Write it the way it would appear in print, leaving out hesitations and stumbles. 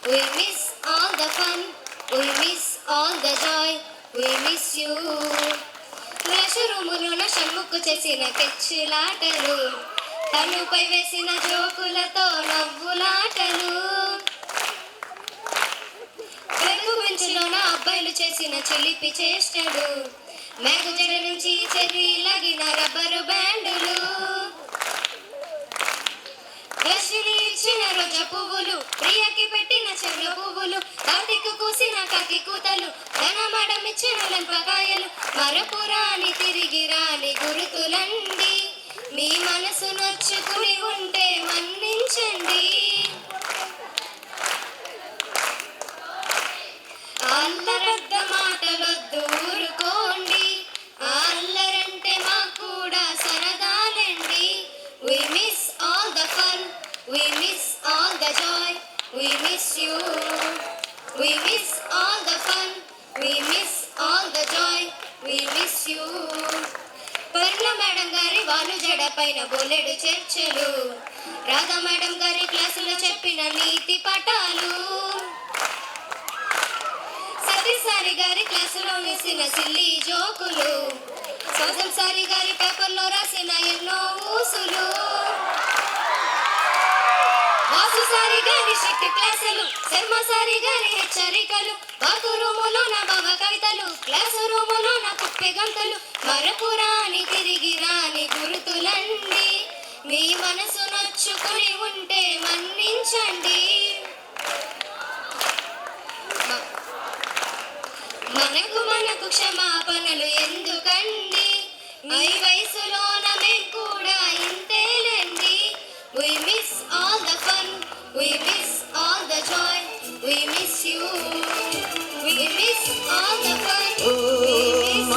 We miss all the fun, we miss all the joy, we miss you. Class రూములోన షణ్ముఖు చేసిన కెచ్చులాటలు, తనుపై వేసిన జోకులతో నవ్వులాటలు, తెలుగు బెంచ్లోన అబ్బాయిలు చేసిన చిలిపి చేష్టలు, మేఘ జడ నుంచి చెర్రీ లాగిన రబ్బరు బ్యాండులు, రష్మిని ఇచ్చిన రోజా పువ్వులు, ప్రియకి పెట్టిన చెవుల పువ్వులు, కార్తీక్ కూసిన కాకి కూతలు, ధనమడం ఇచ్చిన లెంపకాయలు, మరపురాని తిరిగి రాని గుర్తులండి. మీ మనసు నొచ్చుకుని ఉంటే మన్నించండి. అంత పెద్ద మాటలొద్దు, ఊరుకోండి. అల్లరంటే మాకు కూడా సరదాలండి. We miss all the fun, we miss all the joy, we miss you. We miss all the fun, we miss all the joy, we miss you. పర్ల మేడం గారి వాళ్ళు జడ పైన బోలెడు చర్చలు, రాధా మేడం గారి క్లాసులో చెప్పిన నీతి పాఠాలు, సతీసారి గారి క్లాసులో వేసిన సిల్లి జోకులు, సోజం సారి గారి పేపర్లో రాసిన ఎన్నో ఊసులు, వాసు సారి గారి శక్తి క్లాసులు, శర్మ సారి గారి హెచ్చరికలు, బాతు రూములో నా బావ కవితలు, క్లాసు రూములో నా కుప్పి గంతలు, మరపురాని తిరిగి రాని గుర్తులండి. మీ మనసు నొచ్చుకుని ఉంటే మన్నించండి. మనకు క్షమ